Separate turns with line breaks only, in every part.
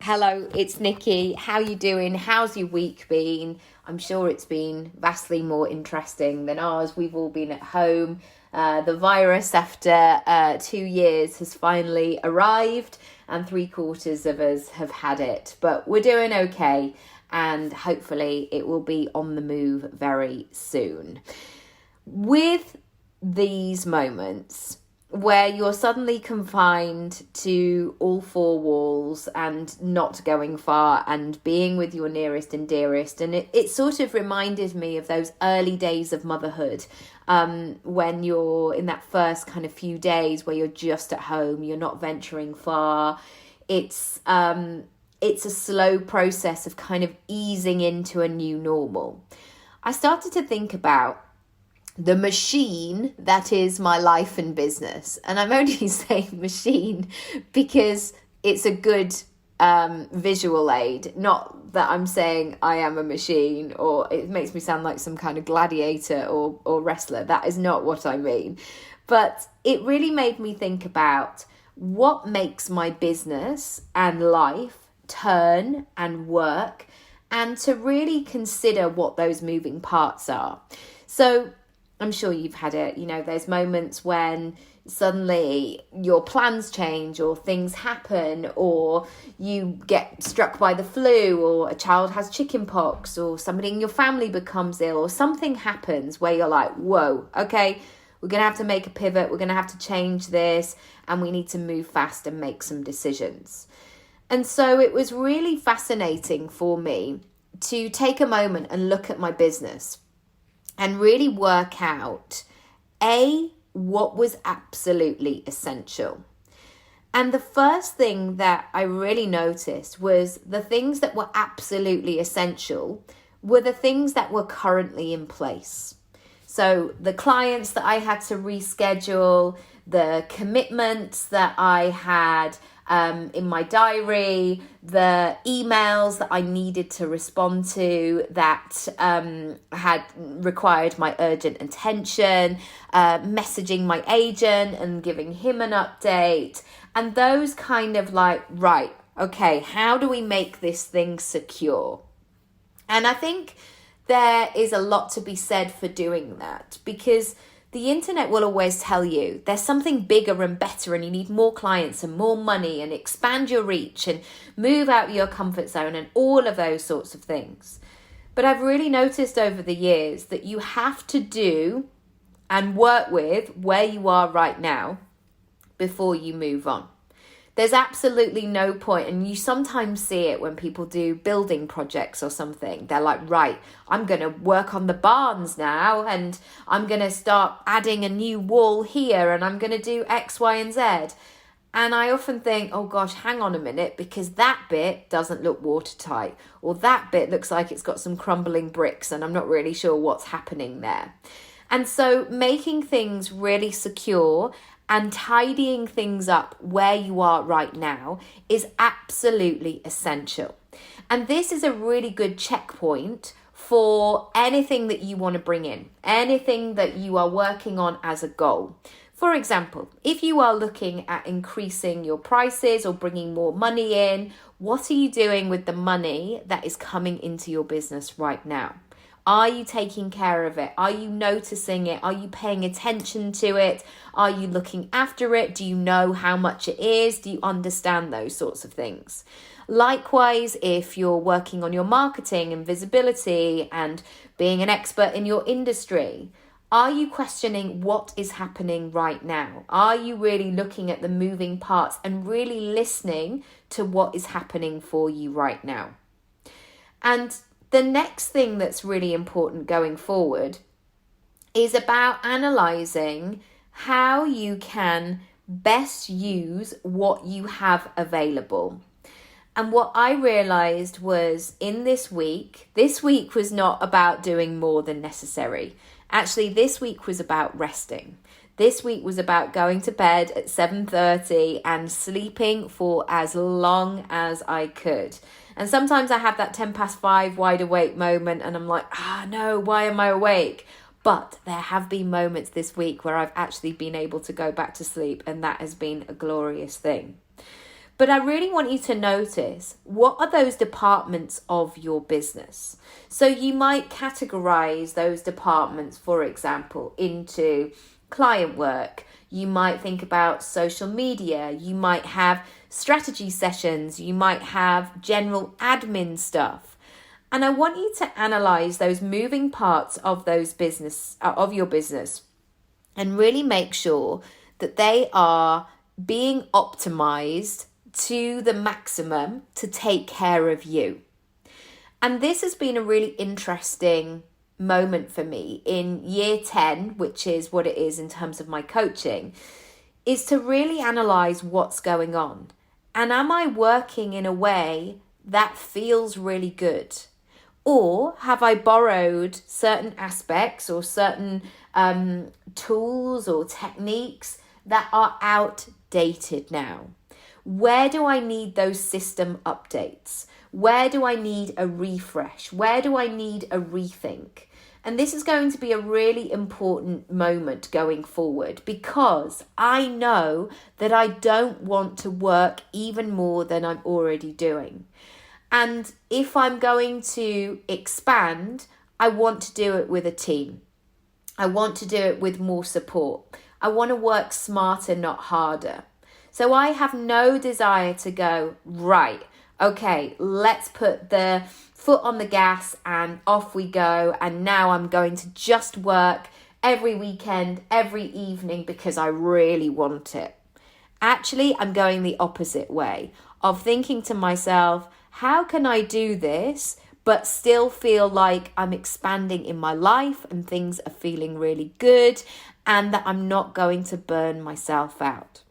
Hello, it's Nikki. How you doing? How's your week been? I'm sure it's been vastly more interesting than ours. We've all been at home. The virus, after 2 years, has finally arrived, and 3/4 of us have had it. But we're doing okay, and hopefully it will be on the move very soon. With these moments where you're suddenly confined to all four walls and not going far and being with your nearest and dearest. And it sort of reminded me of those early days of motherhood, when you're in that first kind of few days where you're just at home, you're not venturing far. It's a slow process of kind of easing into a new normal. I started to think about the machine that is my life and business. And I'm only saying machine because it's a good visual aid. Not that I'm saying I am a machine, or it makes me sound like some kind of gladiator or wrestler. That is not what I mean. But it really made me think about what makes my business and life turn and work, and to really consider what those moving parts are. So I'm sure you've had it, there's moments when suddenly your plans change, or things happen, or you get struck by the flu, or a child has chicken pox, or somebody in your family becomes ill, or something happens where you're like, whoa, okay, we're going to have to make a pivot, we're going to have to change this, and we need to move fast and make some decisions. And so it was really fascinating for me to take a moment and look at my business and really work out, what was absolutely essential. And the first thing that I really noticed was the things that were absolutely essential were the things that were currently in place. So the clients that I had to reschedule, the commitments that I had in my diary, the emails that I needed to respond to that had required my urgent attention, messaging my agent and giving him an update, and those kind of like, right, okay, how do we make this thing secure? And I think there is a lot to be said for doing that, because the internet will always tell you there's something bigger and better, and you need more clients and more money and expand your reach and move out your comfort zone and all of those sorts of things. But I've really noticed over the years that you have to do and work with where you are right now before you move on. There's absolutely no point, and you sometimes see it when people do building projects or something. They're like, right, I'm going to work on the barns now, and I'm going to start adding a new wall here, and I'm going to do X, Y, and Z. And I often think, oh gosh, hang on a minute, because that bit doesn't look watertight, or that bit looks like it's got some crumbling bricks, and I'm not really sure what's happening there. And so making things really secure and tidying things up where you are right now is absolutely essential. And this is a really good checkpoint for anything that you want to bring in, anything that you are working on as a goal. For example, if you are looking at increasing your prices or bringing more money in, what are you doing with the money that is coming into your business right now? Are you taking care of it? Are you noticing it? Are you paying attention to it? Are you looking after it? Do you know how much it is? Do you understand those sorts of things? Likewise, if you're working on your marketing and visibility and being an expert in your industry, are you questioning what is happening right now? Are you really looking at the moving parts and really listening to what is happening for you right now? And the next thing that's really important going forward is about analysing how you can best use what you have available. And what I realised was in this week was not about doing more than necessary. Actually, this week was about resting. This week was about going to bed at 7:30 and sleeping for as long as I could. And sometimes I have that 5:10 wide awake moment and I'm like, no, why am I awake? But there have been moments this week where I've actually been able to go back to sleep, and that has been a glorious thing. But I really want you to notice, what are those departments of your business? So you might categorize those departments, for example, into client work. You might think about social media. You might have strategy sessions. You might have general admin stuff. And I want you to analyze those moving parts of your business and really make sure that they are being optimized to the maximum to take care of you. And this has been a really interesting moment for me in year 10, which is what it is in terms of my coaching, is to really analyze what's going on. And am I working in a way that feels really good? Or have I borrowed certain aspects or certain tools or techniques that are outdated now? Where do I need those system updates? Where do I need a refresh? Where do I need a rethink? And this is going to be a really important moment going forward, because I know that I don't want to work even more than I'm already doing. And if I'm going to expand, I want to do it with a team. I want to do it with more support. I want to work smarter, not harder. So I have no desire to go, right, okay, let's put the foot on the gas and off we go. And now I'm going to just work every weekend, every evening because I really want it. Actually, I'm going the opposite way of thinking to myself, how can I do this but still feel like I'm expanding in my life and things are feeling really good and that I'm not going to burn myself out?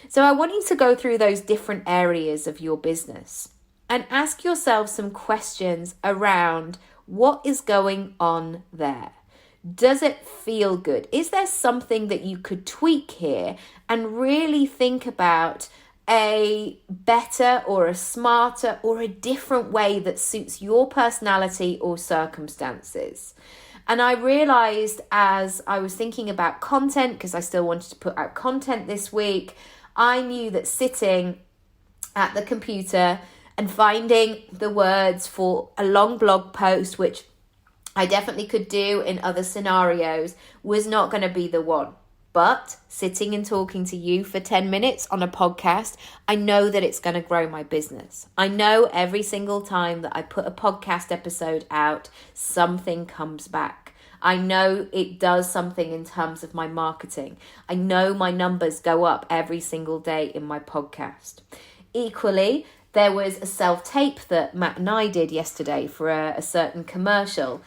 So I want you to go through those different areas of your business and ask yourself some questions around what is going on there. Does it feel good? Is there something that you could tweak here and really think about a better or a smarter or a different way that suits your personality or circumstances? And I realized as I was thinking about content, because I still wanted to put out content this week, I knew that sitting at the computer and finding the words for a long blog post, which I definitely could do in other scenarios, was not going to be the one. But sitting and talking to you for 10 minutes on a podcast, I know that it's going to grow my business. I know every single time that I put a podcast episode out, something comes back. I know it does something in terms of my marketing. I know my numbers go up every single day in my podcast. Equally, there was a self-tape that Matt and I did yesterday for a certain commercial.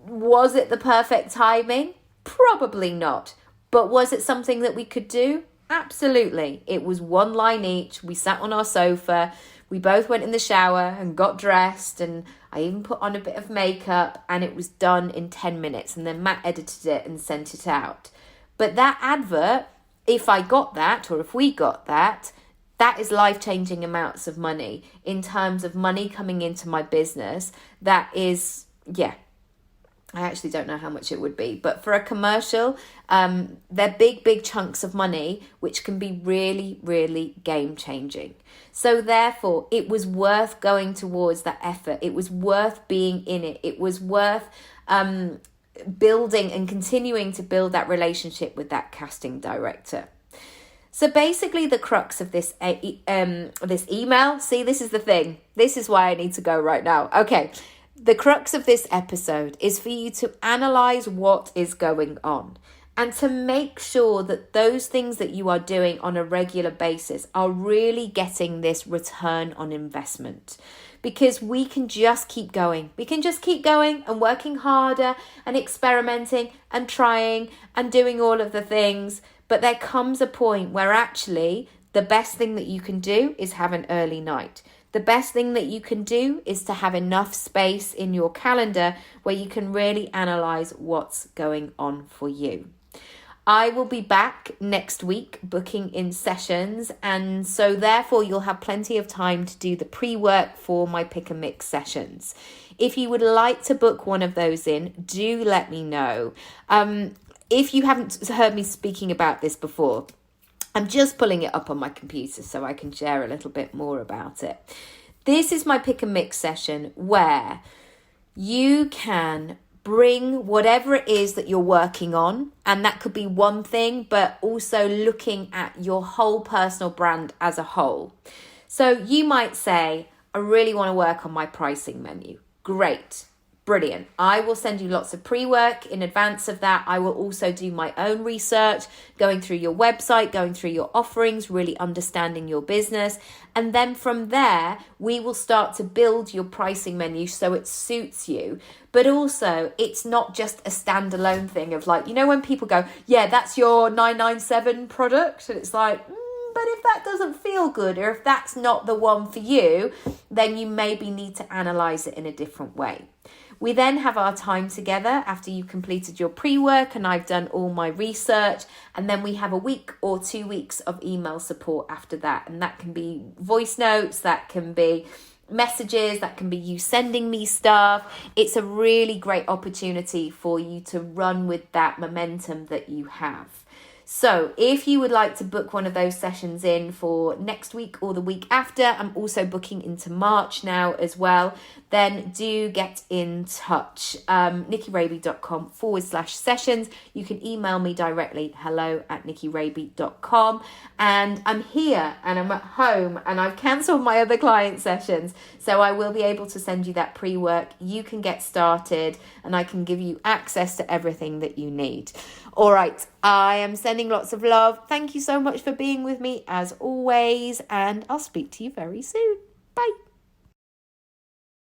Was it the perfect timing? Probably not. But was it something that we could do? Absolutely. It was one line each. We sat on our sofa. We both went in the shower and got dressed, and I even put on a bit of makeup, and it was done in 10 minutes. And then Matt edited it and sent it out. But that advert, if I got that, or if we got that, that is life-changing amounts of money in terms of money coming into my business. That is, I actually don't know how much it would be, but for a commercial, they're big chunks of money, which can be really, really game changing. So therefore, it was worth going towards that effort. It was worth being in it. It was worth building and continuing to build that relationship with that casting director. So basically the crux of this email, see, this is the thing. This is why I need to go right now. Okay. The crux of this episode is for you to analyze what is going on and to make sure that those things that you are doing on a regular basis are really getting this return on investment. Because we can just keep going. We can just keep going and working harder and experimenting and trying and doing all of the things. But there comes a point where actually the best thing that you can do is have an early night. The best thing that you can do is to have enough space in your calendar where you can really analyze what's going on for you. I will be back next week booking in sessions, and so therefore you'll have plenty of time to do the pre-work for my pick and mix sessions. If you would like to book one of those in, do let me know. If you haven't heard me speaking about this before, I'm just pulling it up on my computer so I can share a little bit more about it. This is my pick and mix session where you can bring whatever it is that you're working on, and that could be one thing, but also looking at your whole personal brand as a whole. So you might say, I really want to work on my pricing menu. Great. Brilliant. I will send you lots of pre-work in advance of that. I will also do my own research, going through your website, going through your offerings, really understanding your business. And then from there, we will start to build your pricing menu so it suits you. But also, it's not just a standalone thing of like, you know, when people go, yeah, that's your 997 product. And it's like, but if that doesn't feel good, or if that's not the one for you, then you maybe need to analyze it in a different way. We then have our time together after you've completed your pre-work and I've done all my research. And then we have a week or 2 weeks of email support after that. And that can be voice notes, that can be messages, that can be you sending me stuff. It's a really great opportunity for you to run with that momentum that you have. So if you would like to book one of those sessions in for next week or the week after, I'm also booking into March now as well, then do get in touch. NikkiRaby.com/sessions. You can email me directly, hello@NikkiRaby.com. And I'm here and I'm at home and I've cancelled my other client sessions. So I will be able to send you that pre-work. You can get started and I can give you access to everything that you need. All right, I am sending lots of love. Thank you so much for being with me as always, and I'll speak to you very soon. Bye.